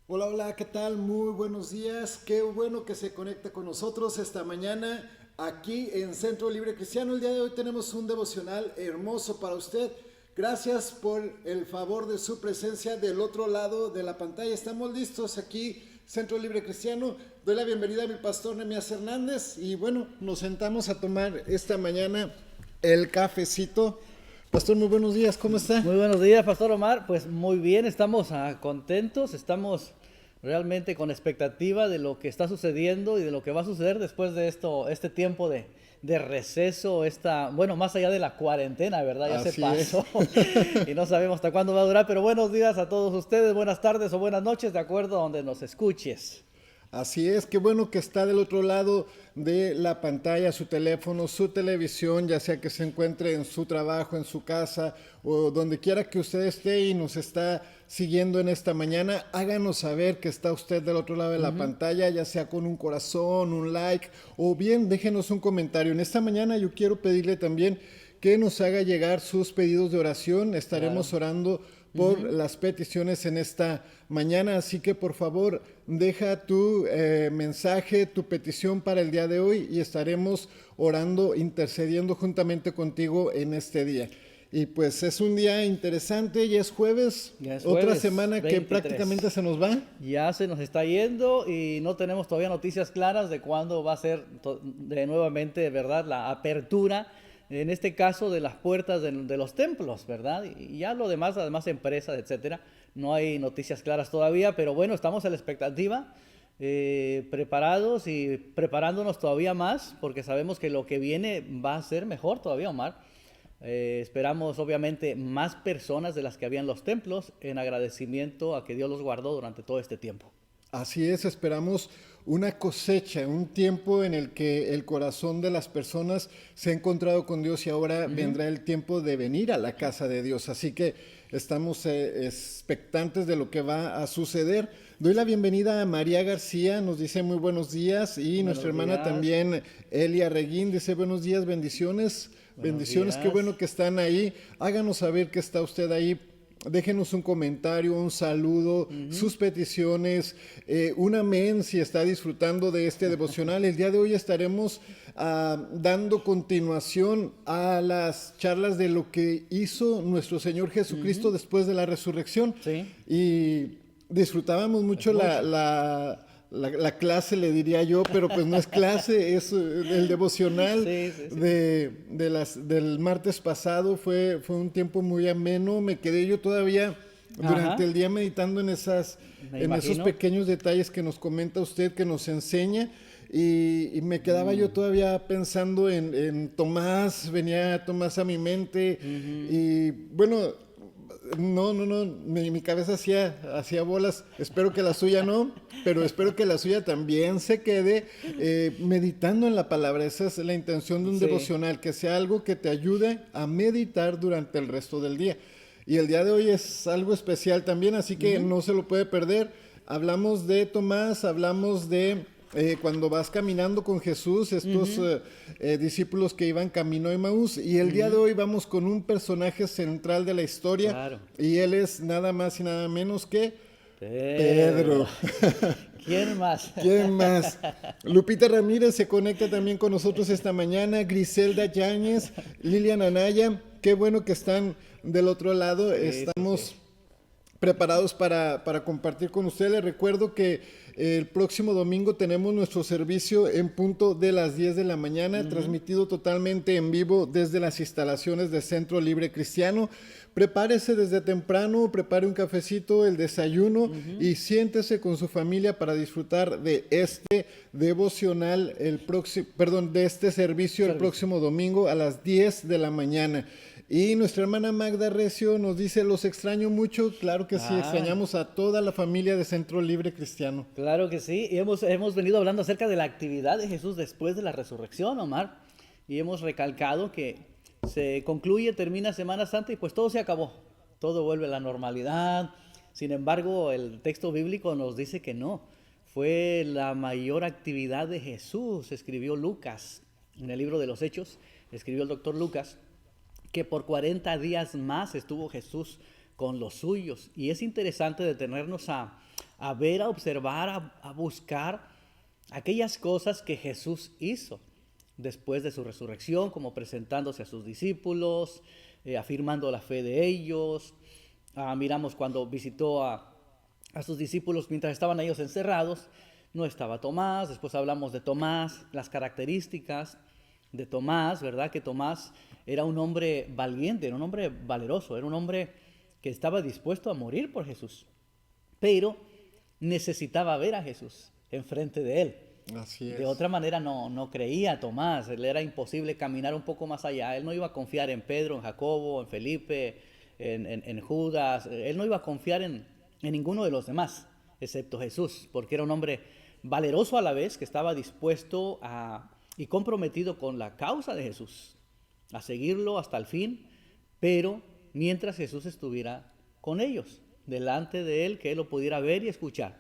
Hola, hola, ¿qué tal? Muy buenos días. Qué bueno que se conecta con nosotros esta mañana aquí en Centro Libre Cristiano. El día de hoy tenemos un devocional hermoso para usted. Gracias por el favor de su presencia del otro lado de la pantalla. Estamos listos aquí, Centro Libre Cristiano. Doy la bienvenida a mi pastor Nehemías Hernández y bueno, nos sentamos a tomar esta mañana el cafecito. Pastor, muy buenos días, ¿cómo está? Muy buenos días, Pastor Omar. Pues muy bien, estamos contentos, estamos realmente con expectativa de lo que está sucediendo y de lo que va a suceder después de este tiempo de receso, bueno, más allá de la cuarentena, ¿verdad? Ya se Así es. pasó y no sabemos hasta cuándo va a durar, pero buenos días a todos ustedes, buenas tardes o buenas noches, de acuerdo a donde nos escuches. Así es, qué bueno que está del otro lado de la pantalla, su teléfono, su televisión, ya sea que se encuentre en su trabajo, en su casa o donde quiera que usted esté y nos está siguiendo en esta mañana. Háganos saber que está usted del otro lado de la pantalla, ya sea con un corazón, un like o bien déjenos un comentario. En esta mañana yo quiero pedirle también que nos haga llegar sus pedidos de oración. Claro. Estaremos orando por las peticiones en esta mañana, así que por favor deja tu mensaje, tu petición para el día de hoy y estaremos orando, intercediendo juntamente contigo en este día. Y pues es un día interesante, ya es jueves, Ya es otra jueves semana que 23. prácticamente se nos va. Ya se nos está yendo y no tenemos todavía noticias claras de cuándo va a ser de nuevamente, ¿verdad? La apertura, en este caso de las puertas de los templos, ¿verdad? Y ya lo demás, además empresas, etcétera, no hay noticias claras todavía, pero bueno, estamos a la expectativa, preparados y preparándonos todavía más, porque sabemos que lo que viene va a ser mejor todavía, Omar. Esperamos obviamente más personas de las que había en los templos en agradecimiento a que Dios los guardó durante todo este tiempo. Así es, esperamos una cosecha, un tiempo en el que el corazón de las personas se ha encontrado con Dios y ahora vendrá el tiempo de venir a la casa de Dios. Así que estamos expectantes de lo que va a suceder. Doy la bienvenida a María García, nos dice muy buenos días y nuestra Buenos hermana días, también Elia Reguín dice buenos días, bendiciones, buenos bendiciones, qué bueno días. que están ahí. Háganos saber que está usted ahí. Déjenos un comentario, un saludo, sus peticiones, un amén si está disfrutando de este devocional. El día de hoy estaremos dando continuación a las charlas de lo que hizo nuestro Señor Jesucristo después de la resurrección. Sí, Y disfrutábamos es mucho mucho. la clase, le diría yo, pero pues no es clase, es el devocional Sí, sí, sí. del martes pasado. Fue un tiempo muy ameno. Me quedé yo todavía durante Ajá, el día meditando me en esos imagino. pequeños detalles que nos comenta usted, que nos enseña. Y me quedaba yo todavía pensando en Tomás, venía Tomás a mi mente. Y bueno, no, mi cabeza hacía bolas. Espero que la suya no, pero espero que la suya también se quede meditando en la palabra. Esa es la intención de un Sí. devocional, que sea algo que te ayude a meditar durante el resto del día. Y el día de hoy es algo especial también, así que no se lo puede perder. Hablamos de Tomás, hablamos de cuando vas caminando con Jesús, estos discípulos que iban camino a Emaús. Y el día de hoy vamos con un personaje central de la historia, Claro. y él es nada más y nada menos que Pedro. Pedro. ¿Quién más? ¿Quién más? Lupita Ramírez se conecta también con nosotros esta mañana, Griselda Yáñez, Lilian Anaya. Qué bueno que están del otro lado. Sí, sí, sí. Estamos preparados para compartir con ustedes. Les recuerdo que el próximo domingo tenemos nuestro servicio en punto de las 10 de la mañana, transmitido totalmente en vivo desde las instalaciones de Centro Libre Cristiano. Prepárese desde temprano, prepare un cafecito, el desayuno y siéntese con su familia para disfrutar de este devocional de este servicio el Servicio. próximo domingo a las 10 de la mañana. Y nuestra hermana Magda Recio nos dice, los extraño mucho. Claro que sí, Ah, extrañamos a toda la familia de Centro Libre Cristiano. claro que sí. Y hemos venido hablando acerca de la actividad de Jesús después de la resurrección, Omar. Y hemos recalcado que se concluye, termina Semana Santa y pues todo se acabó. Todo vuelve a la normalidad. Sin embargo, el texto bíblico nos dice que no. Fue la mayor actividad de Jesús, escribió Lucas en el libro de los Hechos, escribió el doctor Lucas, que por 40 días más estuvo Jesús con los suyos. Y es interesante detenernos a ver, a observar, a buscar aquellas cosas que Jesús hizo después de su resurrección, como presentándose a sus discípulos, afirmando la fe de ellos. Miramos cuando visitó a sus discípulos mientras estaban ellos encerrados, no estaba Tomás. Después hablamos de Tomás, las características de Tomás, ¿verdad? Que Tomás era un hombre valiente, era un hombre valeroso, era un hombre que estaba dispuesto a morir por Jesús, pero necesitaba ver a Jesús enfrente de él. Así es. De otra manera no creía Tomás, le era imposible caminar un poco más allá. Él no iba a confiar en Pedro, en Jacobo, en Felipe, en Judas. Él no iba a confiar en ninguno de los demás, excepto Jesús, porque era un hombre valeroso a la vez, que estaba dispuesto y comprometido con la causa de Jesús, a seguirlo hasta el fin, pero mientras Jesús estuviera con ellos, delante de él, que él lo pudiera ver y escuchar.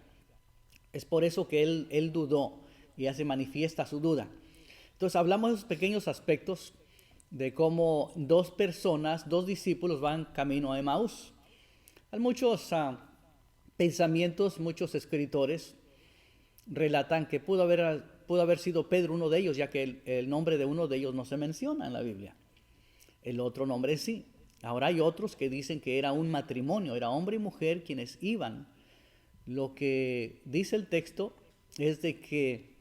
Es por eso que él dudó, y ya se manifiesta su duda. Entonces hablamos de esos pequeños aspectos de cómo dos personas, dos discípulos van camino a Emaús. Hay muchos pensamientos, muchos escritores relatan que pudo haber sido Pedro uno de ellos, ya que el nombre de uno de ellos no se menciona en la Biblia. El otro nombre sí. Ahora hay otros que dicen que era un matrimonio, era hombre y mujer quienes iban. Lo que dice el texto es de que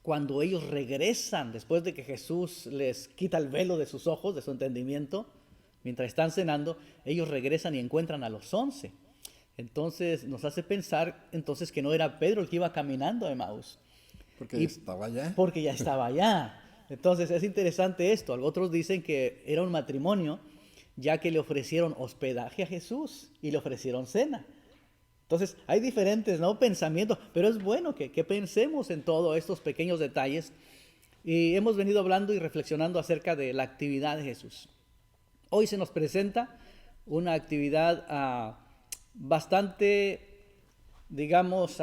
cuando ellos regresan, después de que Jesús les quita el velo de sus ojos, de su entendimiento, mientras están cenando, ellos regresan y encuentran a los 11. Entonces nos hace pensar entonces que no era Pedro el que iba caminando a Emaús. Porque ya estaba allá. Porque ya estaba allá. Entonces es interesante esto. Otros dicen que era un matrimonio, ya que le ofrecieron hospedaje a Jesús y le ofrecieron cena. Entonces hay diferentes pensamientos, pero es bueno que pensemos en todos estos pequeños detalles. Y hemos venido hablando y reflexionando acerca de la actividad de Jesús. Hoy se nos presenta una actividad bastante, digamos,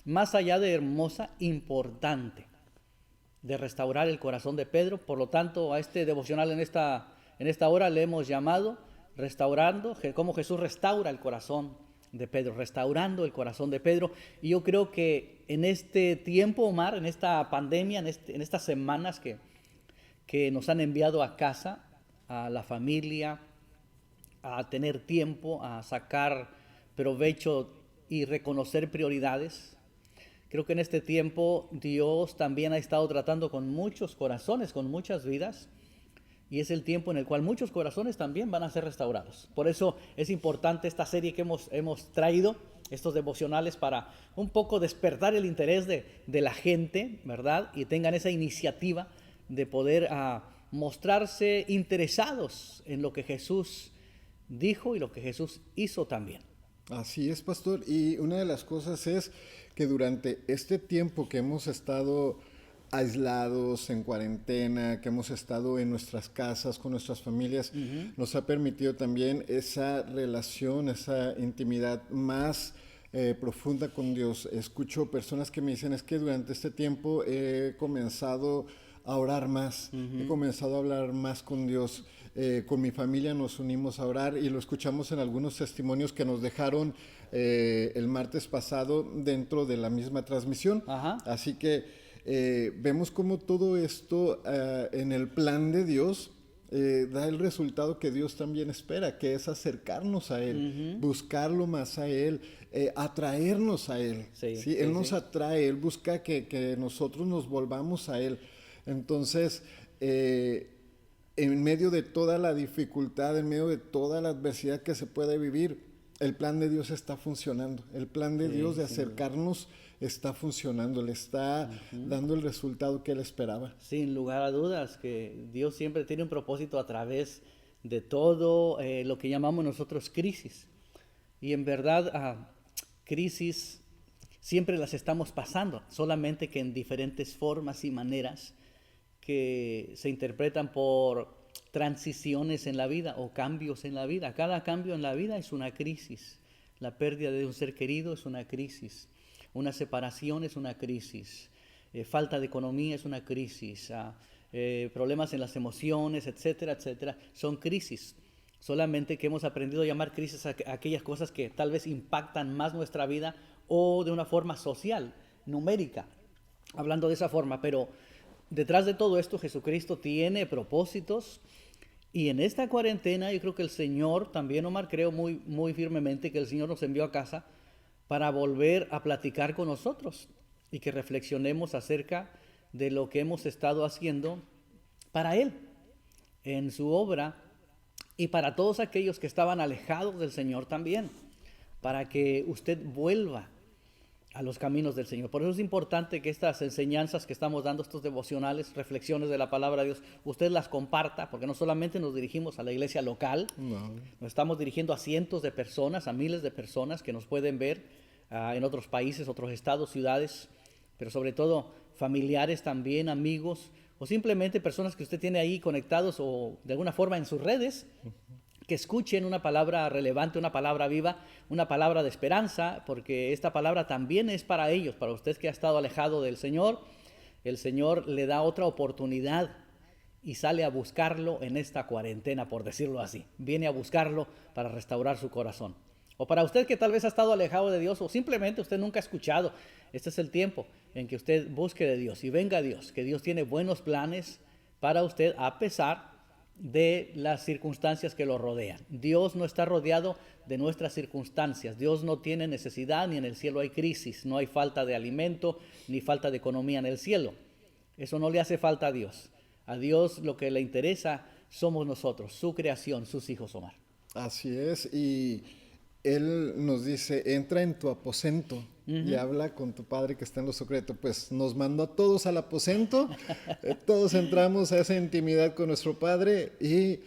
más allá de hermosa, importante, de restaurar el corazón de Pedro. Por lo tanto, a este devocional en esta hora le hemos llamado restaurando, cómo Jesús restaura el corazón de Pedro, restaurando el corazón de Pedro. Y yo creo que en este tiempo, Omar, en esta pandemia, en estas semanas que nos han enviado a casa, a la familia, a tener tiempo, a sacar provecho y reconocer prioridades, creo que en este tiempo Dios también ha estado tratando con muchos corazones, con muchas vidas. Y es el tiempo en el cual muchos corazones también van a ser restaurados. Por eso es importante esta serie que hemos traído, estos devocionales, para un poco despertar el interés de la gente, ¿verdad? Y tengan esa iniciativa de poder mostrarse interesados en lo que Jesús dijo y lo que Jesús hizo también. Así es, pastor. Y una de las cosas es que durante este tiempo que hemos estado aislados, en cuarentena, que hemos estado en nuestras casas, con nuestras familias, nos ha permitido también esa relación, esa intimidad más profunda con Dios. Escucho personas que me dicen, es que durante este tiempo he comenzado a orar más, he comenzado a hablar más con Dios. Con mi familia nos unimos a orar y lo escuchamos en algunos testimonios que nos dejaron el martes pasado dentro de la misma transmisión. Ajá. Así que vemos cómo todo esto en el plan de Dios da el resultado que Dios también espera, que es acercarnos a Él, buscarlo más a Él, atraernos a Él. ¿sí? Él nos atrae, Él busca que nosotros nos volvamos a Él. Entonces, en medio de toda la dificultad, en medio de toda la adversidad que se puede vivir, el plan de Dios está funcionando. El plan de Dios de acercarnos está funcionando, le está dando el resultado que él esperaba. Sin lugar a dudas, que Dios siempre tiene un propósito a través de todo lo que llamamos nosotros crisis. Y en verdad, crisis siempre las estamos pasando, solamente que en diferentes formas y maneras que se interpretan por transiciones en la vida o cambios en la vida. Cada cambio en la vida es una crisis. La pérdida de un ser querido es una crisis. Una separación es una crisis. Falta de economía es una crisis. Problemas en las emociones, etcétera, etcétera, son crisis. Solamente que hemos aprendido a llamar crisis a aquellas cosas que tal vez impactan más nuestra vida o de una forma social, numérica, hablando de esa forma. Pero detrás de todo esto, Jesucristo tiene propósitos. Y en esta cuarentena yo creo que el Señor, también Omar, creo muy firmemente que el Señor nos envió a casa para volver a platicar con nosotros y que reflexionemos acerca de lo que hemos estado haciendo para Él, en su obra, y para todos aquellos que estaban alejados del Señor también, para que usted vuelva a los caminos del Señor. Por eso es importante que estas enseñanzas que estamos dando, estos devocionales, reflexiones de la palabra de Dios, usted las comparta, porque no solamente nos dirigimos a la iglesia local, nos estamos dirigiendo a cientos de personas, a miles de personas que nos pueden ver en otros países, otros estados, ciudades, pero sobre todo familiares también, amigos, o simplemente personas que usted tiene ahí conectados o de alguna forma en sus redes, que escuchen una palabra relevante, una palabra viva, una palabra de esperanza, porque esta palabra también es para ellos, para usted que ha estado alejado del Señor. El Señor le da otra oportunidad y sale a buscarlo en esta cuarentena, por decirlo así. Viene a buscarlo para restaurar su corazón. O para usted que tal vez ha estado alejado de Dios o simplemente usted nunca ha escuchado, este es el tiempo en que usted busque de Dios y venga a Dios, que Dios tiene buenos planes para usted a pesar de las circunstancias que lo rodean. Dios no está rodeado de nuestras circunstancias. Dios no tiene necesidad, ni en el cielo hay crisis, no hay falta de alimento, ni falta de economía en el cielo. Eso no le hace falta a Dios. A Dios lo que le interesa somos nosotros, su creación, sus hijos, Omar. Así es, y Él nos dice, entra en tu aposento y habla con tu Padre que está en lo secreto. Pues nos mandó a todos al aposento, todos entramos a esa intimidad con nuestro Padre y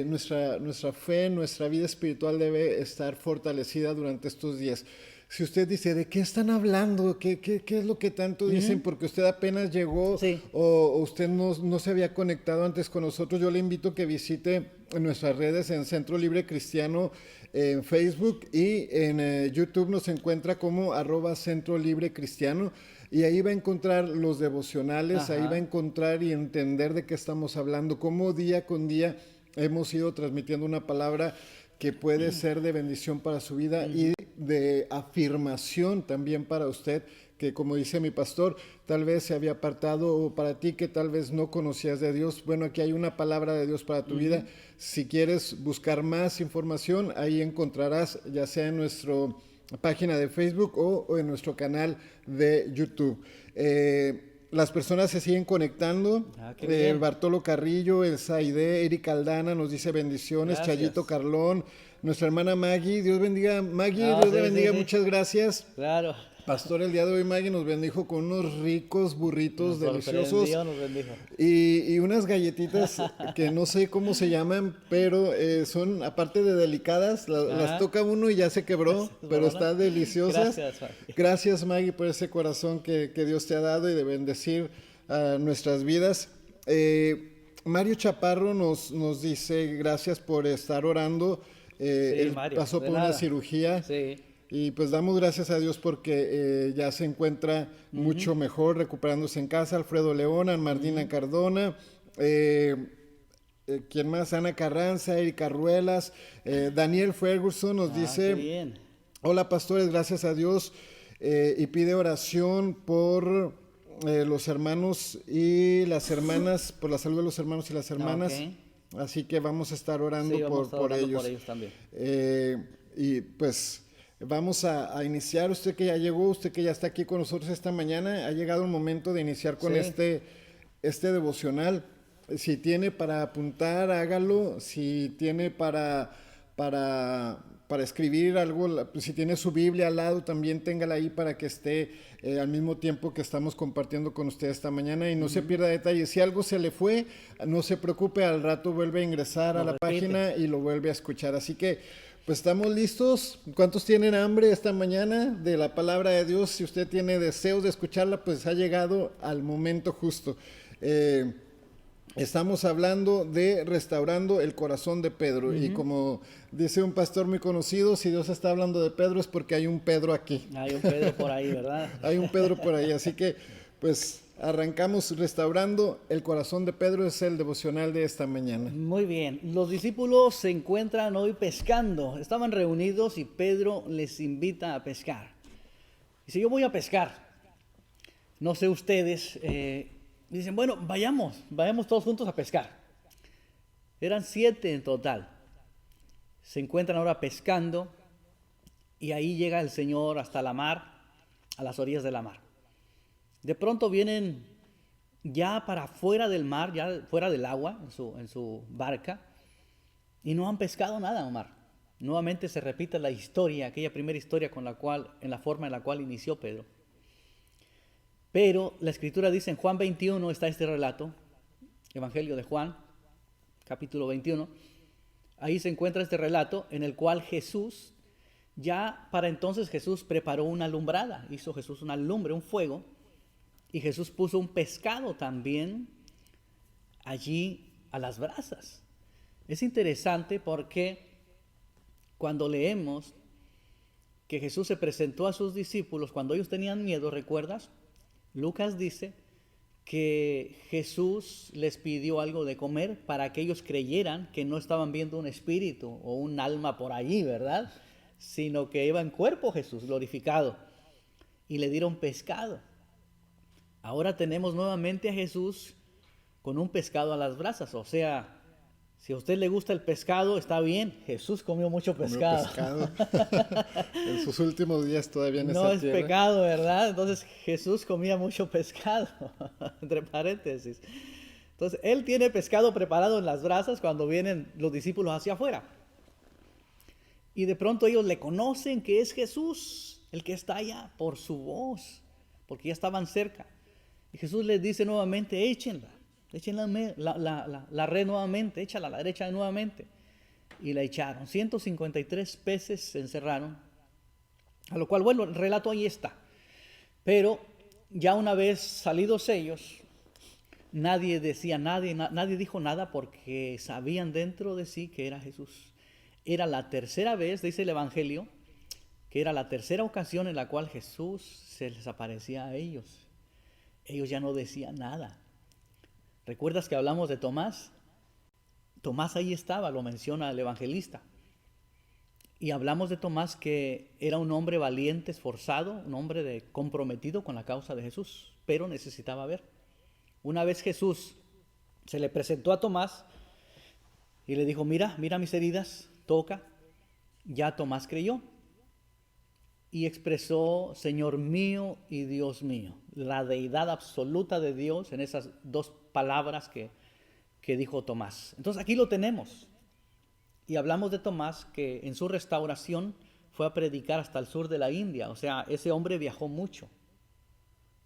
nuestra fe, nuestra vida espiritual debe estar fortalecida durante estos días. Si usted dice, ¿de qué están hablando? ¿Qué es lo que tanto dicen? Porque usted apenas llegó o usted no se había conectado antes con nosotros, yo le invito a que visite nuestras redes en Centro Libre Cristiano, en Facebook, y en YouTube nos encuentra como @Centro Libre Cristiano, y ahí va a encontrar los devocionales, ahí va a encontrar y entender de qué estamos hablando, cómo día con día hemos ido transmitiendo una palabra que puede ser de bendición para su vida y de afirmación también para usted, que como dice mi pastor, tal vez se había apartado, o para ti que tal vez no conocías de Dios. Bueno, aquí hay una palabra de Dios para tu vida. Si quieres buscar más información, ahí encontrarás, ya sea en nuestra página de Facebook o en nuestro canal de YouTube. Las personas se siguen conectando. Bartolo Carrillo, El Saide, Eric Aldana nos dice bendiciones. Gracias. Chayito Carlón, nuestra hermana Maggie, Dios bendiga. Maggie, Dios te bendiga, muchas gracias. Claro. Pastor, el día de hoy Maggie nos bendijo con unos ricos burritos deliciosos nos bendijo. Y unas galletitas que no sé cómo se llaman, pero son, aparte de delicadas, las toca uno y ya se quebró, pero están deliciosas. Gracias, Maggie. Gracias, Maggie, por ese corazón que Dios te ha dado y de bendecir a nuestras vidas. Mario Chaparro nos dice gracias por estar orando. Él Mario, pasó por una cirugía. Sí. Y pues damos gracias a Dios porque ya se encuentra mucho mejor, recuperándose en casa. Alfredo León, Martina Cardona, ¿quién más? Ana Carranza, Erika Ruelas, Daniel Ferguson nos dice, hola pastores, gracias a Dios, y pide oración por los hermanos y las hermanas, por la salud de los hermanos y las hermanas. Así que vamos a estar orando por ellos. Por ellos también. Y pues vamos a iniciar. Usted que ya llegó, usted que ya está aquí con nosotros esta mañana, ha llegado el momento de iniciar con este devocional. Si tiene para apuntar, hágalo. Si tiene para escribir algo, si tiene su Biblia al lado, también téngala ahí para que esté al mismo tiempo que estamos compartiendo con usted esta mañana y no se pierda detalles. Si algo se le fue, no se preocupe, al rato vuelve a ingresar a la página y lo vuelve a escuchar. Así que pues estamos listos. ¿Cuántos tienen hambre esta mañana de la palabra de Dios? Si usted tiene deseos de escucharla, pues ha llegado al momento justo. Estamos hablando de restaurando el corazón de Pedro. Y como dice un pastor muy conocido, si Dios está hablando de Pedro es porque hay un Pedro aquí. Hay un Pedro por ahí, ¿verdad? Hay un Pedro por ahí. Así que pues arrancamos restaurando el corazón de Pedro, es el devocional de esta mañana. Muy bien, los discípulos se encuentran hoy pescando, estaban reunidos y Pedro les invita a pescar. Dice, yo voy a pescar. No sé ustedes, dicen, bueno, vayamos todos juntos a pescar. Eran 7 en total. Se encuentran ahora pescando y ahí llega el Señor hasta la mar, a las orillas de la mar. De pronto vienen ya para fuera del mar, ya fuera del agua, en su barca, y no han pescado nada, Omar. Nuevamente se repite la historia, aquella primera historia en la forma en la cual inició Pedro. Pero la Escritura dice, en Juan 21 está este relato, Evangelio de Juan, capítulo 21, ahí se encuentra este relato en el cual Jesús, ya para entonces Jesús preparó una alumbrada, hizo Jesús una lumbre, un fuego, y Jesús puso un pescado también allí a las brasas. Es interesante porque cuando leemos que Jesús se presentó a sus discípulos, cuando ellos tenían miedo, ¿recuerdas? Lucas dice que Jesús les pidió algo de comer para que ellos creyeran que no estaban viendo un espíritu o un alma por allí, ¿verdad? Sino que iba en cuerpo Jesús glorificado, y le dieron pescado. Ahora tenemos nuevamente a Jesús con un pescado a las brasas. O sea, si a usted le gusta el pescado, está bien. Jesús comió mucho pescado. En sus últimos días todavía en no esta es tierra. Pecado, ¿verdad? Entonces Jesús comía mucho pescado, entre paréntesis. Entonces Él tiene pescado preparado en las brasas cuando vienen los discípulos hacia afuera. Y de pronto ellos le conocen que es Jesús el que está allá por su voz, porque ya estaban cerca. Y Jesús les dice nuevamente, echen la red nuevamente, échala a la derecha nuevamente. Y la echaron. 153 peces se encerraron. A lo cual, bueno, el relato ahí está. Pero ya una vez salidos ellos, nadie dijo nada porque sabían dentro de sí que era Jesús. Era la tercera vez, dice el Evangelio, que era la tercera ocasión en la cual Jesús se les aparecía a ellos. Ellos ya no decían nada. ¿Recuerdas que hablamos de Tomás? Tomás ahí estaba, lo menciona el evangelista. Y hablamos de Tomás que era un hombre valiente, esforzado, un hombre comprometido con la causa de Jesús, pero necesitaba ver. Una vez Jesús se le presentó a Tomás y le dijo, mira mis heridas, toca. Ya Tomás creyó y expresó, Señor mío y Dios mío, la deidad absoluta de Dios en esas dos palabras que dijo Tomás. Entonces aquí lo tenemos. Y hablamos de Tomás que en su restauración fue a predicar hasta el sur de la India. O sea, ese hombre viajó mucho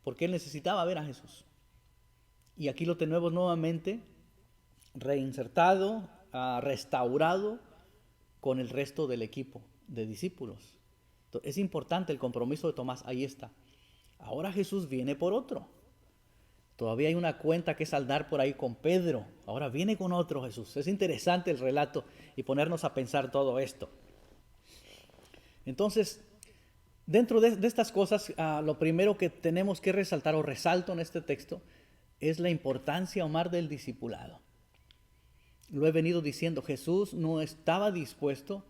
porque él necesitaba ver a Jesús. Y aquí lo tenemos nuevamente reinsertado, restaurado con el resto del equipo de discípulos. Entonces, es importante el compromiso de Tomás, ahí está. Ahora Jesús viene por otro. Todavía hay una cuenta que saldar por ahí con Pedro. Ahora viene con otro Jesús. Es interesante el relato y ponernos a pensar todo esto. Entonces, dentro de estas cosas, lo primero que tenemos que resaltar o resalto en este texto es la importancia, Omar, del discipulado. Lo he venido diciendo, Jesús no estaba dispuesto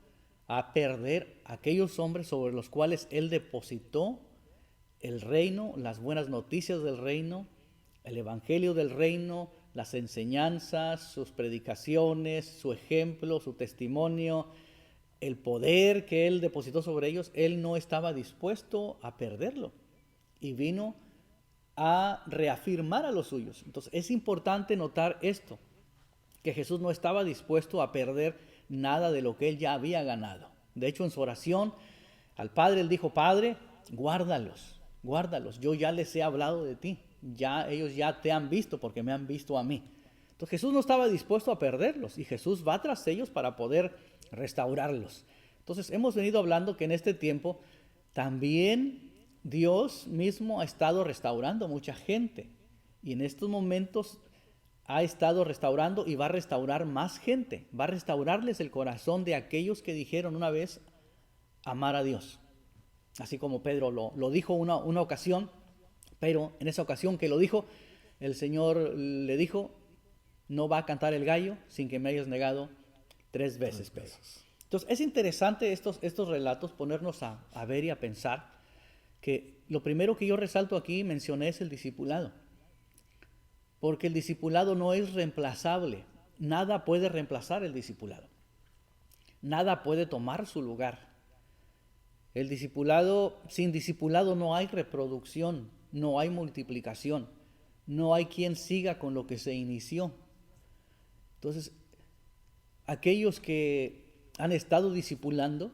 a perder a aquellos hombres sobre los cuales Él depositó el reino, las buenas noticias del reino, el evangelio del reino, las enseñanzas, sus predicaciones, su ejemplo, su testimonio, el poder que Él depositó sobre ellos. Él no estaba dispuesto a perderlo y vino a reafirmar a los suyos. Entonces es importante notar esto, que Jesús no estaba dispuesto a perder nada de lo que Él ya había ganado. De hecho, en su oración al Padre, Él dijo, Padre, guárdalos, yo ya les he hablado de ti, ellos ya te han visto porque me han visto a mí. Entonces Jesús no estaba dispuesto a perderlos y Jesús va tras ellos para poder restaurarlos. Entonces hemos venido hablando que en este tiempo también Dios mismo ha estado restaurando mucha gente y en estos momentos ha estado restaurando y va a restaurar más gente, va a restaurarles el corazón de aquellos que dijeron una vez amar a Dios. Así como Pedro lo dijo una ocasión, pero en esa ocasión que lo dijo, el Señor le dijo, no va a cantar el gallo sin que me hayas negado 3 veces, Pedro. Entonces es interesante estos relatos, ponernos a ver y a pensar que lo primero que yo resalto aquí, mencioné, es el discipulado. Porque el discipulado no es reemplazable. Nada puede reemplazar el discipulado. Nada puede tomar su lugar. El discipulado, sin discipulado no hay reproducción, no hay multiplicación, no hay quien siga con lo que se inició. Entonces, aquellos que han estado discipulando,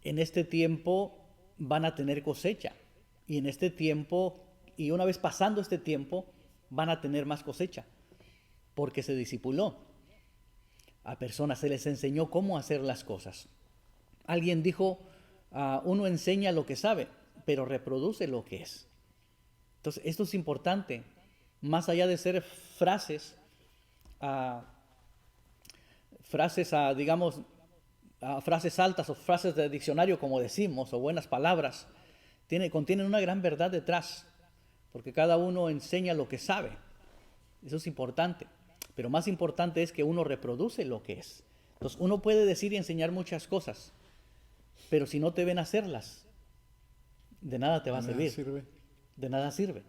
en este tiempo van a tener cosecha. Y en este tiempo, y una vez pasando este tiempo, van a tener más cosecha, porque se discipuló. A personas se les enseñó cómo hacer las cosas. Alguien dijo, uno enseña lo que sabe, pero reproduce lo que es. Entonces, esto es importante. Más allá de ser frases, digamos, frases altas o frases de diccionario, como decimos, o buenas palabras, contienen una gran verdad detrás, porque cada uno enseña lo que sabe. Eso es importante. Pero más importante es que uno reproduce lo que es. Entonces, uno puede decir y enseñar muchas cosas, pero si no te ven hacerlas, de nada te va a servir. De nada sirve.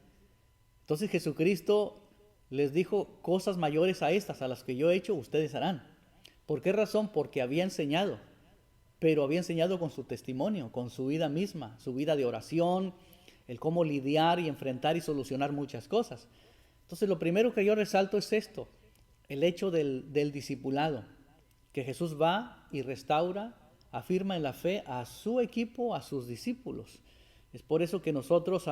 Entonces Jesucristo les dijo, cosas mayores a estas, a las que yo he hecho, ustedes harán. ¿Por qué razón? Porque había enseñado, pero había enseñado con su testimonio, con su vida misma, su vida de oración, el cómo lidiar y enfrentar y solucionar muchas cosas. Entonces lo primero que yo resalto es esto, el hecho del discipulado, que Jesús va y restaura, afirma en la fe a su equipo, a sus discípulos. Es por eso que nosotros,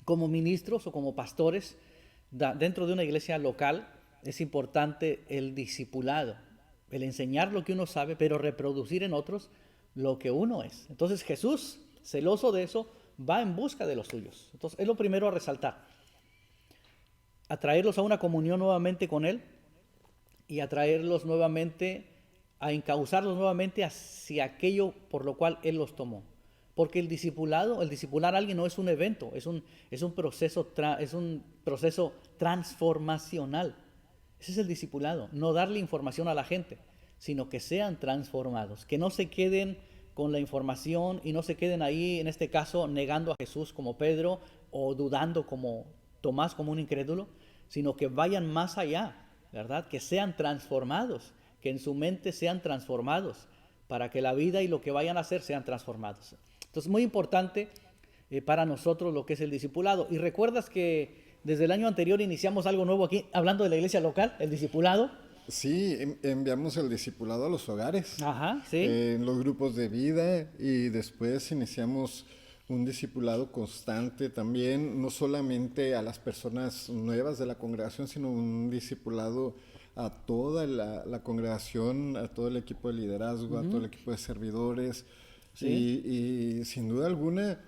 como ministros o como pastores, dentro de una iglesia local, es importante el discipulado, el enseñar lo que uno sabe, pero reproducir en otros lo que uno es. Entonces Jesús, celoso de eso, va en busca de los suyos. Entonces es lo primero a resaltar. Atraerlos a una comunión nuevamente con Él y atraerlos nuevamente, a encauzarlos nuevamente hacia aquello por lo cual Él los tomó. Porque el discipular a alguien no es un evento, es un proceso transformacional. Ese es el discipulado, no darle información a la gente, sino que sean transformados, que no se queden con la información y no se queden ahí, en este caso, negando a Jesús como Pedro o dudando como Tomás, como un incrédulo, sino que vayan más allá, ¿verdad? Que sean transformados, que en su mente sean transformados, para que la vida y lo que vayan a hacer sean transformados. Entonces, muy importante para nosotros lo que es el discipulado. Y recuerdas que desde el año anterior iniciamos algo nuevo aquí, hablando de la iglesia local, el discipulado. Sí, enviamos el discipulado a los hogares, Ajá, sí. En los grupos de vida, y después iniciamos un discipulado constante también, no solamente a las personas nuevas de la congregación, sino un discipulado a toda la congregación, a todo el equipo de liderazgo, a todo el equipo de servidores. Sí. Y sin duda alguna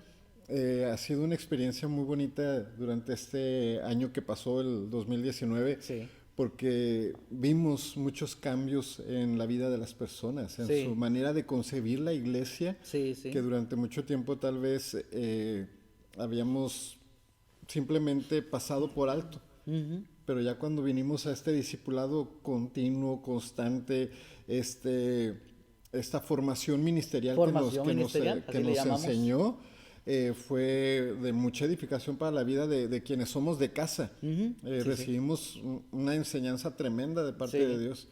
ha sido una experiencia muy bonita durante este año que pasó, el 2019, sí, porque vimos muchos cambios en la vida de las personas, en sí, su manera de concebir la iglesia, sí, sí, que durante mucho tiempo tal vez habíamos simplemente pasado por alto. Uh-huh. Pero ya cuando vinimos a este discipulado continuo, constante, esta formación ministerial que nos enseñó, fue de mucha edificación para la vida de quienes somos de casa. Uh-huh. Sí, recibimos una enseñanza tremenda de parte de Dios.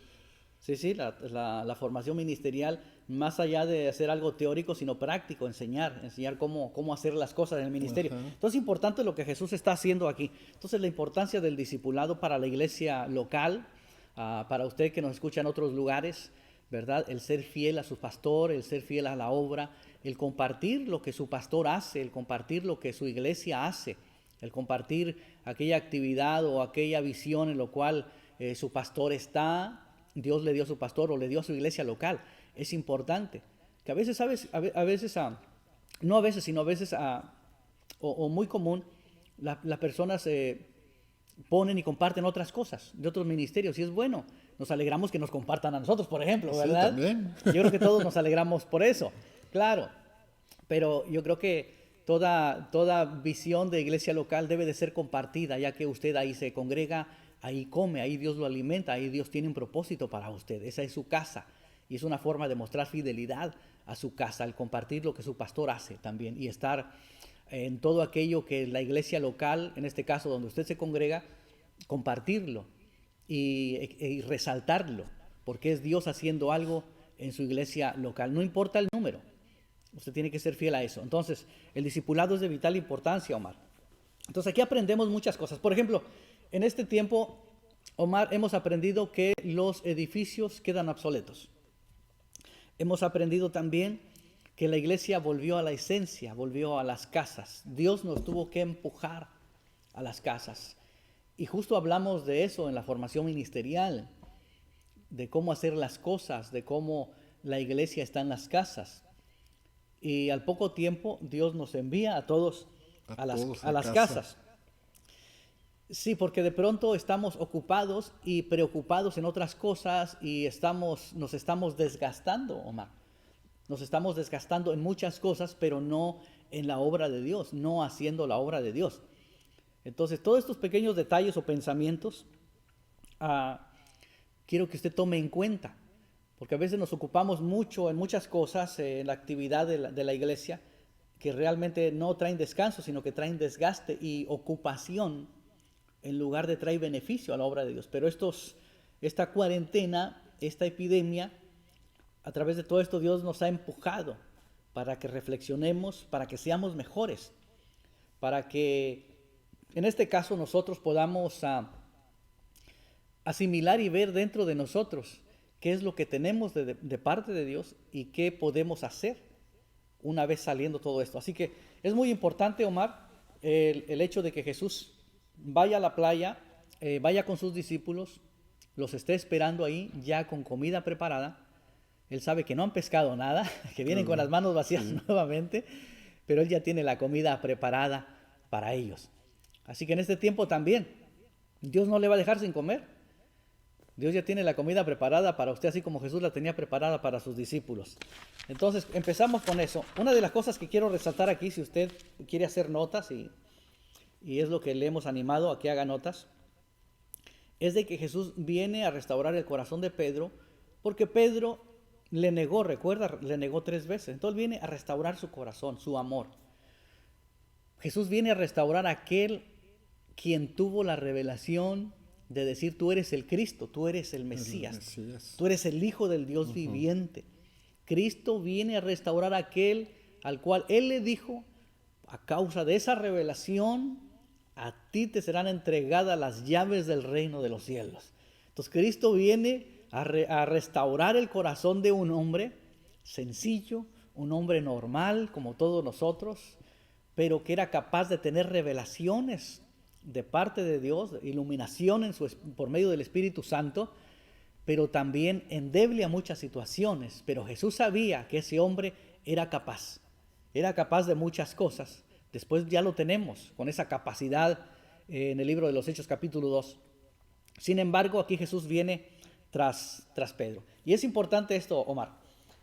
Sí, sí, la formación ministerial, más allá de hacer algo teórico, sino práctico, enseñar cómo hacer las cosas en el ministerio. Uh-huh. Entonces es importante lo que Jesús está haciendo aquí. Entonces la importancia del discipulado para la iglesia local, para usted que nos escucha en otros lugares, ¿verdad? El ser fiel a su pastor, el ser fiel a la obra, el compartir lo que su pastor hace, el compartir lo que su iglesia hace, el compartir aquella actividad o aquella visión en lo cual su pastor está, Dios le dio a su pastor o le dio a su iglesia local. Es importante. Que a veces, ¿sabes? No a veces, sino a veces, o muy común, las personas ponen y comparten otras cosas de otros ministerios, y es bueno. Nos alegramos que nos compartan a nosotros, por ejemplo, ¿verdad? Sí, también. Yo creo que todos nos alegramos por eso, claro. Pero yo creo que toda visión de iglesia local debe de ser compartida, ya que usted ahí se congrega, ahí come, ahí Dios lo alimenta, ahí Dios tiene un propósito para usted. Esa es su casa. y es una forma de mostrar fidelidad a su casa, al compartir lo que su pastor hace también y estar en todo aquello que la iglesia local, en este caso donde usted se congrega, compartirlo y resaltarlo, porque es Dios haciendo algo en su iglesia local. No importa el número, usted tiene que ser fiel a eso. Entonces, el discipulado es de vital importancia, Omar. Entonces, aquí aprendemos muchas cosas. Por ejemplo, en este tiempo, Omar, hemos aprendido que los edificios quedan obsoletos. Hemos aprendido también que la iglesia volvió a la esencia, volvió a las casas. Dios nos tuvo que empujar a las casas. Y justo hablamos de eso en la formación ministerial, de cómo hacer las cosas, de cómo la iglesia está en las casas. Y al poco tiempo Dios nos envía a todos a las casas. Sí, porque de pronto estamos ocupados y preocupados en otras cosas y nos estamos desgastando, Omar. Nos estamos desgastando en muchas cosas, pero no en la obra de Dios, no haciendo la obra de Dios. Entonces, todos estos pequeños detalles o pensamientos quiero que usted tome en cuenta, porque a veces nos ocupamos mucho en muchas cosas, en la actividad de la iglesia, que realmente no traen descanso, sino que traen desgaste y ocupación en lugar de traer beneficio a la obra de Dios. Pero esta cuarentena, esta epidemia, a través de todo esto Dios nos ha empujado para que reflexionemos, para que seamos mejores, para que en este caso nosotros podamos asimilar y ver dentro de nosotros qué es lo que tenemos de parte de Dios y qué podemos hacer una vez saliendo todo esto. Así que es muy importante, Omar, el hecho de que Jesús vaya a la playa, vaya con sus discípulos, los esté esperando ahí ya con comida preparada. Él sabe que no han pescado nada, que vienen con las manos vacías nuevamente, pero Él ya tiene la comida preparada para ellos. Así que en este tiempo también, Dios no le va a dejar sin comer. Dios ya tiene la comida preparada para usted, así como Jesús la tenía preparada para sus discípulos. Entonces, empezamos con eso. Una de las cosas que quiero resaltar aquí, si usted quiere hacer notas, y es lo que le hemos animado a que haga notas, es de que Jesús viene a restaurar el corazón de Pedro, porque Pedro le negó, recuerda, le negó 3 veces. Entonces viene a restaurar su corazón, su amor. Jesús viene a restaurar a aquel quien tuvo la revelación de decir: tú eres el Cristo, tú eres el Mesías, tú eres el Hijo del Dios viviente. Cristo viene a restaurar a aquel al cual Él le dijo: a causa de esa revelación, a ti te serán entregadas las llaves del reino de los cielos. Entonces Cristo viene a restaurar el corazón de un hombre sencillo, un hombre normal como todos nosotros, pero que era capaz de tener revelaciones de parte de Dios, iluminación por medio del Espíritu Santo, pero también endeble a muchas situaciones. Pero Jesús sabía que ese hombre era capaz de muchas cosas. Después ya lo tenemos con esa capacidad en el libro de los Hechos capítulo 2. Sin embargo, aquí Jesús viene tras Pedro. Y es importante esto, Omar,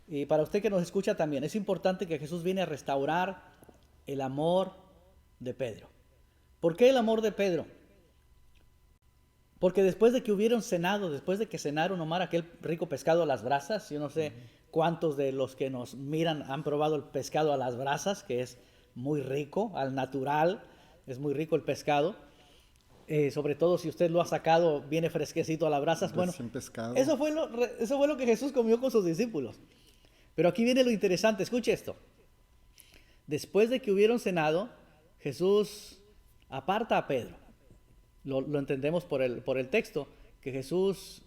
y para usted que nos escucha también, es importante que Jesús viene a restaurar el amor de Pedro. ¿Por qué el amor de Pedro? Porque después de que hubieron cenado, después de que cenaron, Omar, aquel rico pescado a las brasas, yo no sé cuántos de los que nos miran han probado el pescado a las brasas, que es muy rico, al natural, es muy rico el pescado. Sobre todo si usted lo ha sacado, viene fresquecito a las brasas. Bueno, eso fue lo que Jesús comió con sus discípulos. Pero aquí viene lo interesante, escuche esto. Después de que hubieron cenado, Jesús aparta a Pedro. Lo entendemos por el texto, que Jesús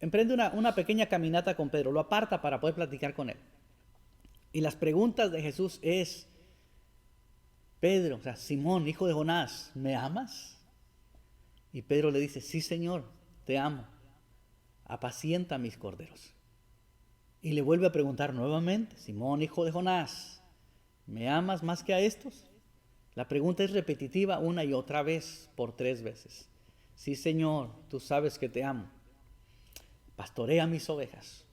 emprende una pequeña caminata con Pedro, lo aparta para poder platicar con él. Y las preguntas de Jesús es: Pedro, o sea, Simón, hijo de Jonás, ¿me amas? Y Pedro le dice: sí, Señor, te amo, apacienta mis corderos. Y le vuelve a preguntar nuevamente: Simón, hijo de Jonás, ¿me amas más que a estos? La pregunta es repetitiva una y otra vez, por 3 veces. Sí, Señor, tú sabes que te amo. Pastorea mis ovejas.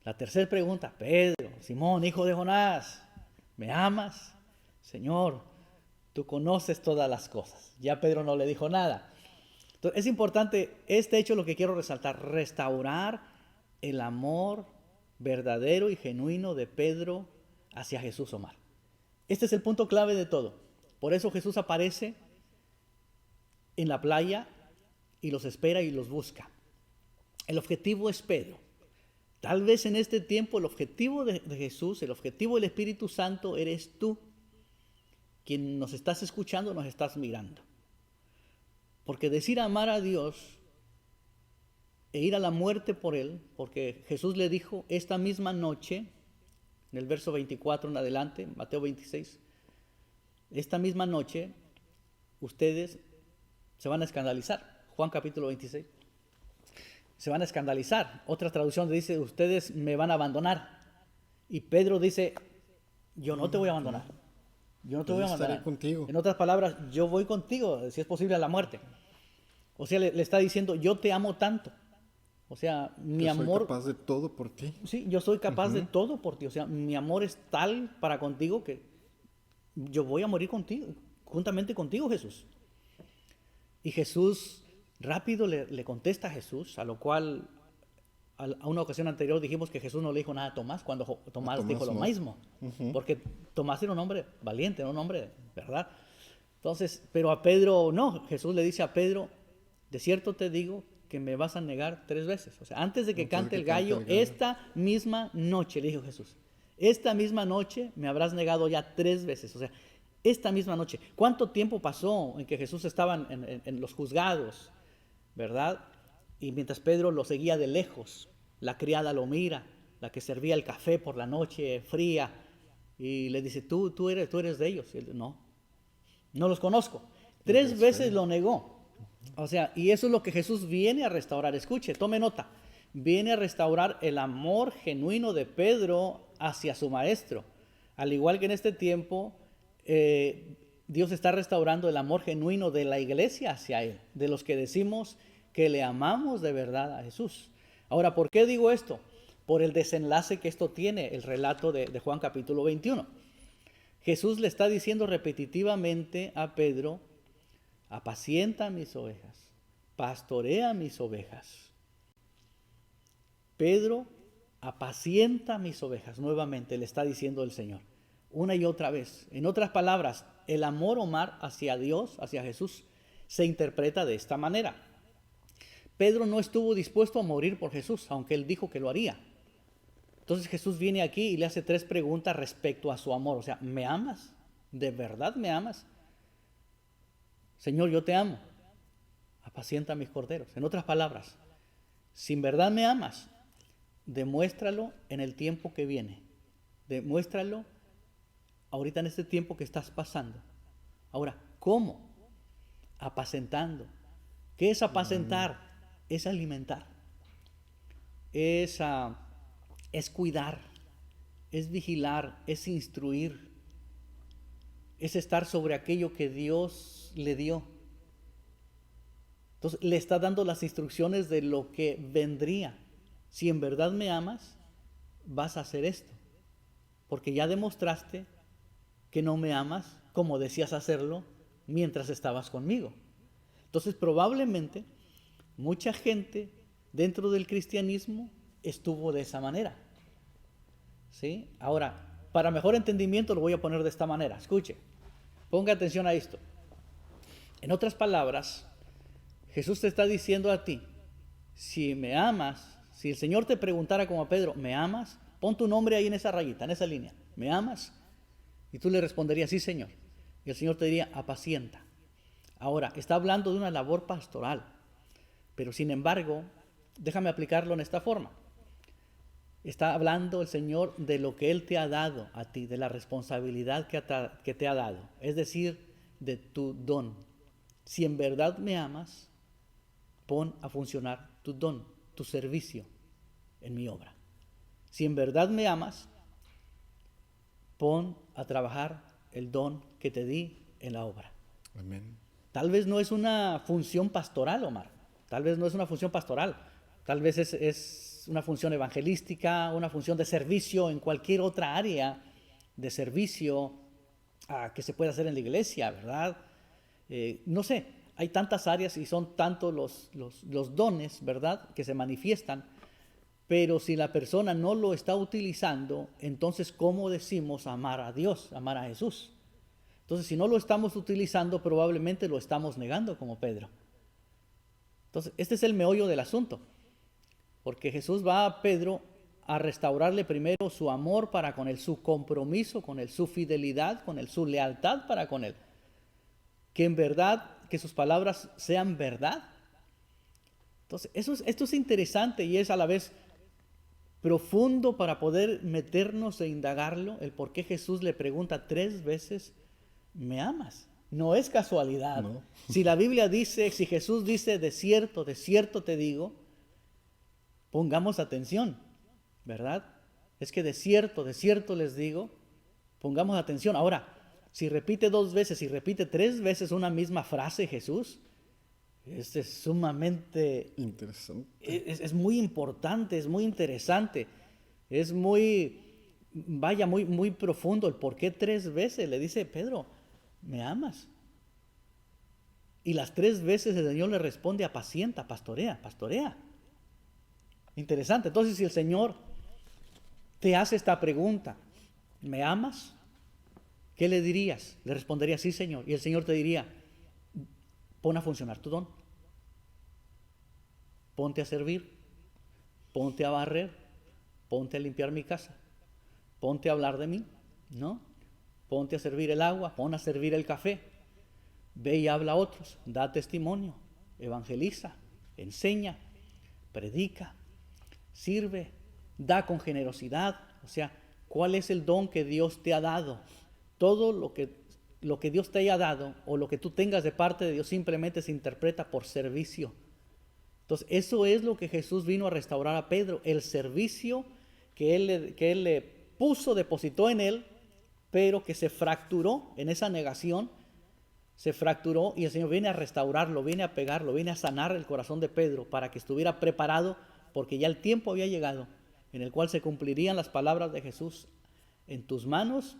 La tercera pregunta: Pedro, Simón, hijo de Jonás, ¿me amas? Señor, tú conoces todas las cosas. Ya Pedro no le dijo nada. Entonces, es importante este hecho, lo que quiero resaltar: restaurar el amor verdadero y genuino de Pedro hacia Jesús, Omar. Este es el punto clave de todo. Por eso Jesús aparece en la playa y los espera y los busca. El objetivo es Pedro. Tal vez en este tiempo el objetivo de Jesús, el objetivo del Espíritu Santo eres tú, quien nos estás escuchando, nos estás mirando. Porque decir amar a Dios e ir a la muerte por Él, porque Jesús le dijo esta misma noche, en el verso 24 en adelante, Mateo 26, esta misma noche ustedes se van a escandalizar. Juan capítulo 26. Se van a escandalizar. Otra traducción dice, ustedes me van a abandonar. Y Pedro dice, yo no te voy a abandonar. Yo no te voy a abandonar. Estaré contigo. En otras palabras, yo voy contigo, si es posible, a la muerte. O sea, le está diciendo, yo te amo tanto. O sea, mi Yo amor... soy capaz de todo por ti. Sí, yo soy capaz de todo por ti. O sea, mi amor es tal para contigo que yo voy a morir contigo, juntamente contigo, Jesús. Y Jesús rápido le contesta a Jesús, a lo cual a una ocasión anterior dijimos que Jesús no le dijo nada a Tomás cuando Tomás dijo lo mismo. Porque Tomás era un hombre valiente, era un hombre, ¿verdad? Entonces, pero a Pedro no. Jesús le dice a Pedro, de cierto te digo que me vas a negar 3 veces. O sea, antes de que cante el gallo, esta misma noche, le dijo Jesús, esta misma noche me habrás negado ya 3 veces. O sea, esta misma noche. ¿Cuánto tiempo pasó en que Jesús estaba en los juzgados, verdad? Y mientras Pedro lo seguía de lejos, la criada lo mira, la que servía el café por la noche fría, y le dice, tú eres de ellos. Y él, no los conozco. 3 veces lo negó. O sea, y eso es lo que Jesús viene a restaurar. Escuche, tome nota. Viene a restaurar el amor genuino de Pedro hacia su maestro. Al igual que en este tiempo, Dios está restaurando el amor genuino de la iglesia hacia Él, de los que decimos que le amamos de verdad a Jesús. Ahora, ¿por qué digo esto? Por el desenlace que esto tiene, el relato de Juan capítulo 21. Jesús le está diciendo repetitivamente a Pedro, apacienta mis ovejas, pastorea mis ovejas. Pedro, apacienta mis ovejas, nuevamente le está diciendo el Señor, una y otra vez. En otras palabras, el amor, Omar, hacia Dios, hacia Jesús, se interpreta de esta manera. Pedro no estuvo dispuesto a morir por Jesús, aunque él dijo que lo haría. Entonces Jesús viene aquí y le hace 3 preguntas respecto a su amor. O sea, ¿me amas? ¿De verdad me amas? Señor, yo te amo. Apacienta mis corderos. En otras palabras, si en verdad me amas, demuéstralo en el tiempo que viene. Demuéstralo ahorita en este tiempo que estás pasando. Ahora, ¿cómo? Apacentando. ¿Qué es apacentar? Es alimentar. Es cuidar. Es vigilar. Es instruir. Es estar sobre aquello que Dios le dio. Entonces le está dando las instrucciones de lo que vendría. Si en verdad me amas, vas a hacer esto. Porque ya demostraste que no me amas como decías hacerlo mientras estabas conmigo. Entonces probablemente mucha gente dentro del cristianismo estuvo de esa manera. ¿Sí? Ahora, para mejor entendimiento lo voy a poner de esta manera. Escuche, ponga atención a esto. En otras palabras, Jesús te está diciendo a ti, si me amas, si el Señor te preguntara como a Pedro, ¿me amas? Pon tu nombre ahí en esa rayita, en esa línea. ¿Me amas? Y tú le responderías, sí, Señor. Y el Señor te diría, apacienta. Ahora, está hablando de una labor pastoral, pero sin embargo, déjame aplicarlo en esta forma. Está hablando el Señor de lo que Él te ha dado a ti, de la responsabilidad que te ha dado, es decir, de tu don. Si en verdad me amas, pon a funcionar tu don, tu servicio en mi obra. Si en verdad me amas, pon a trabajar el don que te di en la obra. Amén. Tal vez no es una función pastoral, Omar. Tal vez no es una función pastoral. Tal vez es una función evangelística, una función de servicio en cualquier otra área de servicio que se puede hacer en la iglesia, ¿verdad? No sé, hay tantas áreas y son tantos los dones, ¿verdad?, que se manifiestan. Pero si la persona no lo está utilizando, entonces ¿cómo decimos amar a Dios, amar a Jesús? Entonces, si no lo estamos utilizando, probablemente lo estamos negando como Pedro. Entonces, este es el meollo del asunto. Porque Jesús va a Pedro a restaurarle primero su amor para con él, su compromiso con él, su fidelidad con él, su lealtad para con él. Que en verdad, que sus palabras sean verdad. Entonces, esto es interesante y es a la vez profundo para poder meternos e indagarlo, el por qué Jesús le pregunta 3 veces, ¿me amas? No es casualidad. No. Si la Biblia dice, si Jesús dice, de cierto te digo, pongamos atención, ¿verdad? Es que de cierto les digo, pongamos atención. Ahora, si repite 2 veces, si repite 3 veces una misma frase Jesús, es sumamente Interesante. es muy importante, es muy interesante, es muy, vaya, muy profundo el por qué 3 veces le dice Pedro, ¿me amas? Y las 3 veces el Señor le responde, apacienta, pastorea. Interesante. Entonces, si el Señor te hace esta pregunta, ¿me amas? ¿Qué le dirías? Le respondería, sí, Señor. Y el Señor te diría, pon a funcionar tu don. Ponte a servir, ponte a barrer, ponte a limpiar mi casa, ponte a hablar de mí, ¿no? Ponte a servir el agua, pon a servir el café. Ve y habla a otros, da testimonio, evangeliza, enseña, predica, sirve, da con generosidad. O sea, ¿cuál es el don que Dios te ha dado? Todo lo que Dios te haya dado o lo que tú tengas de parte de Dios simplemente se interpreta por servicio. Entonces, eso es lo que Jesús vino a restaurar a Pedro, el servicio que él le puso, depositó en él, pero que se fracturó en esa negación, se fracturó y el Señor viene a restaurarlo, viene a pegarlo, viene a sanar el corazón de Pedro para que estuviera preparado, porque ya el tiempo había llegado en el cual se cumplirían las palabras de Jesús. En tus manos,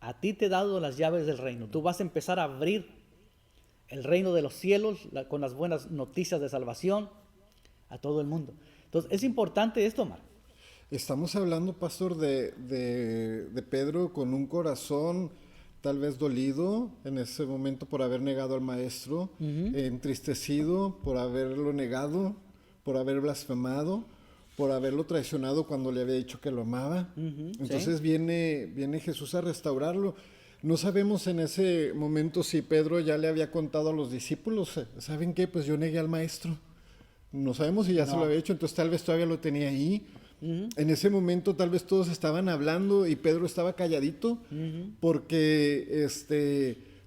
a ti te he dado las llaves del reino. Tú vas a empezar a abrir el reino de los cielos con las buenas noticias de salvación a todo el mundo. Entonces, es importante esto, Mar. Estamos hablando, pastor, de Pedro con un corazón tal vez dolido en ese momento por haber negado al maestro, entristecido por haberlo negado, por haber blasfemado, por haberlo traicionado cuando le había dicho que lo amaba. Entonces ¿sí? viene Jesús a restaurarlo. No sabemos en ese momento si Pedro ya le había contado a los discípulos, ¿saben qué? Pues yo negué al maestro. No sabemos si ya se lo había hecho, entonces tal vez todavía lo tenía ahí. En ese momento tal vez todos estaban hablando y Pedro estaba calladito porque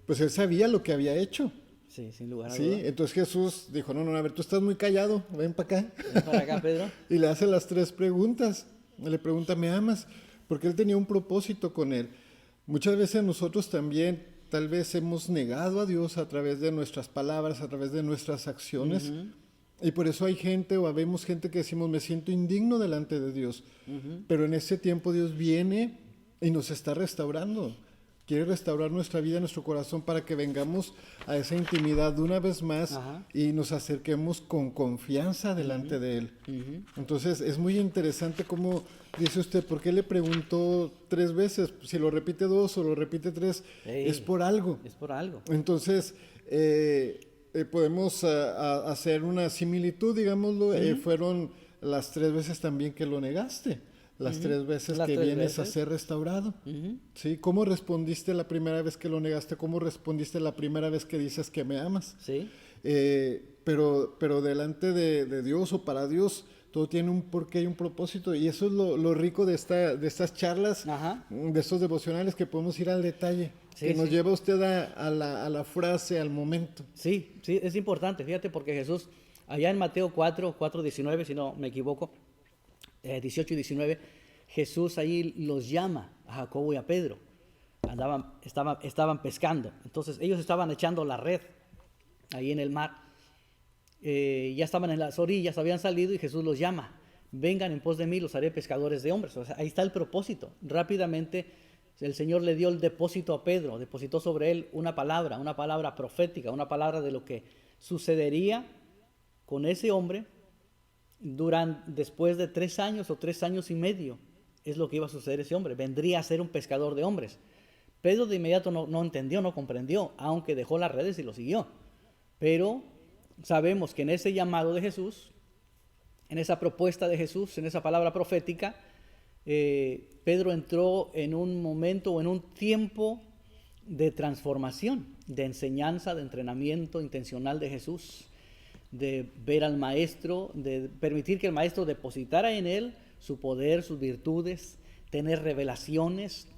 pues él sabía lo que había hecho. Sí, sin lugar a Sí, dudas. entonces Jesús dijo, no, a ver, tú estás muy callado, ven para acá. Ven para acá, Pedro. Y le hace las 3 preguntas. Le pregunta, ¿me amas? Porque él tenía un propósito con él. Muchas veces nosotros también tal vez hemos negado a Dios a través de nuestras palabras, a través de nuestras acciones. Y por eso hay gente o habemos gente que decimos, me siento indigno delante de Dios. Pero en ese tiempo Dios viene y nos está restaurando. Quiere restaurar nuestra vida, nuestro corazón para que vengamos a esa intimidad de una vez más y nos acerquemos con confianza delante de Él. Entonces es muy interesante cómo dice usted, ¿por qué le preguntó 3 veces? Si lo repite 2 o lo repite 3, es por algo. Es por algo. Entonces podemos hacer una similitud, digámoslo, fueron las 3 veces también que lo negaste. Las 3 veces Las que 3 vienes a veces. ser restaurado. ¿Sí? ¿Cómo respondiste la primera vez que lo negaste? ¿Cómo respondiste la primera vez que dices que me amas? Sí. Pero delante de Dios o para Dios, todo tiene un porqué y un propósito. Y eso es lo rico de estas charlas, de estos devocionales, que podemos ir al detalle. Sí, que nos sí. lleva usted a la frase, al momento. Sí, es importante, fíjate, porque Jesús, allá en Mateo 4:19, si no me equivoco, 18 y 19, Jesús ahí los llama a Jacobo y a Pedro. Estaban pescando, entonces ellos estaban echando la red ahí en el mar. Ya estaban en las orillas, habían salido y Jesús los llama. Vengan en pos de mí, los haré pescadores de hombres. O sea, ahí está el propósito. Rápidamente el Señor le dio el depósito a Pedro, depositó sobre él una palabra profética, una palabra de lo que sucedería con ese hombre después de 3 años o 3 años y medio, es lo que iba a suceder ese hombre. Vendría a ser un pescador de hombres. Pedro de inmediato no entendió, no comprendió, aunque dejó las redes y lo siguió. Pero sabemos que en ese llamado de Jesús, en esa propuesta de Jesús, en esa palabra profética, Pedro entró en un momento o en un tiempo de transformación, de enseñanza, de entrenamiento intencional de Jesús, de ver al maestro, de permitir que el maestro depositara en él su poder, sus virtudes, tener revelaciones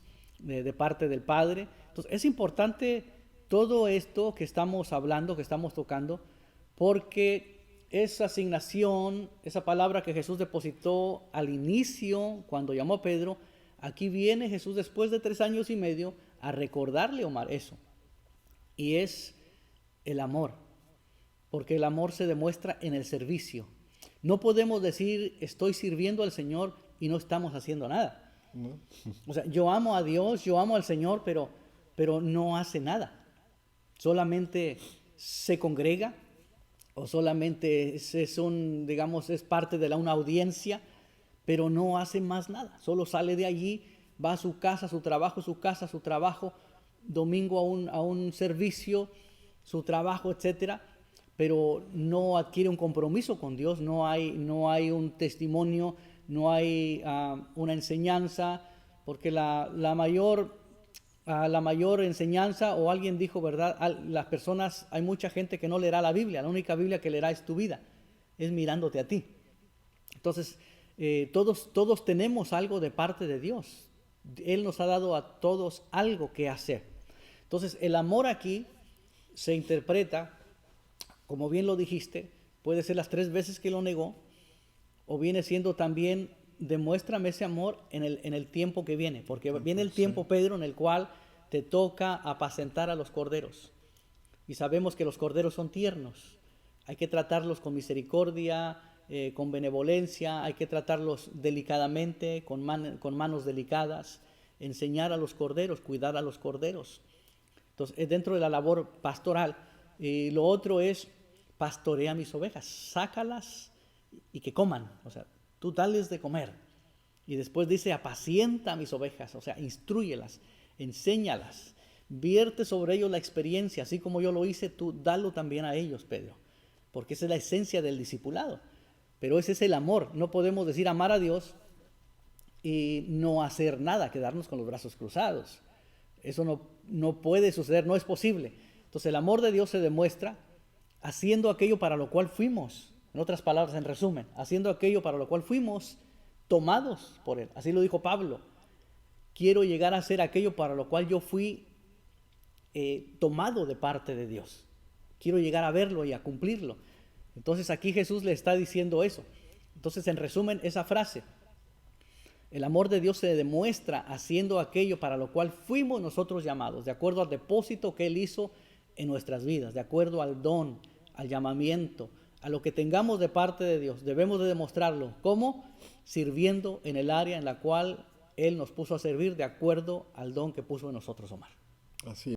de parte del Padre. Entonces es importante todo esto que estamos hablando, que estamos tocando, porque esa asignación, esa palabra que Jesús depositó al inicio cuando llamó a Pedro, aquí viene Jesús después de 3 años y medio a recordarle, Omar, eso. Y es el amor, porque el amor se demuestra en el servicio. No podemos decir estoy sirviendo al Señor y no estamos haciendo nada. No. O sea, yo amo a Dios, yo amo al Señor, pero no hace nada. Solamente se congrega o solamente es parte de una audiencia, pero no hace más nada. Solo sale de allí, va a su casa, su trabajo, domingo a un servicio, su trabajo, etcétera, pero no adquiere un compromiso con Dios, no hay un testimonio, no hay una enseñanza, porque la mayor enseñanza, o alguien dijo, ¿verdad? Las personas, hay mucha gente que no leerá la Biblia, la única Biblia que leerá es tu vida, es mirándote a ti. Entonces, todos tenemos algo de parte de Dios. Él nos ha dado a todos algo que hacer. Entonces, el amor aquí se interpreta, como bien lo dijiste, puede ser las 3 veces que lo negó, o viene siendo también, demuéstrame ese amor en el tiempo que viene, porque viene el tiempo, Pedro, en el cual te toca apacentar a los corderos. Y sabemos que los corderos son tiernos. Hay que tratarlos con misericordia, con benevolencia, hay que tratarlos delicadamente, con manos delicadas, enseñar a los corderos, cuidar a los corderos. Entonces, es dentro de la labor pastoral. Y lo otro es, pastorea mis ovejas, sácalas y que coman. O sea, tú dales de comer. Y después dice, apacienta mis ovejas, o sea, instrúyelas, enséñalas, vierte sobre ellos la experiencia, así como yo lo hice, tú dalo también a ellos, Pedro, porque esa es la esencia del discipulado. Pero ese es el amor. No podemos decir amar a Dios y no hacer nada, quedarnos con los brazos cruzados. Eso no puede suceder, no es posible. Entonces el amor de Dios se demuestra haciendo aquello para lo cual fuimos, en otras palabras, en resumen, haciendo aquello para lo cual fuimos tomados por Él. Así lo dijo Pablo. Quiero llegar a hacer aquello para lo cual yo fui tomado de parte de Dios. Quiero llegar a verlo y a cumplirlo. Entonces aquí Jesús le está diciendo eso. Entonces, en resumen, esa frase, el amor de Dios se demuestra haciendo aquello para lo cual fuimos nosotros llamados, de acuerdo al depósito que Él hizo en nuestras vidas, de acuerdo al don, al llamamiento, a lo que tengamos de parte de Dios. Debemos de demostrarlo. ¿Cómo? Sirviendo en el área en la cual Él nos puso a servir de acuerdo al don que puso en nosotros, Omar. Así es.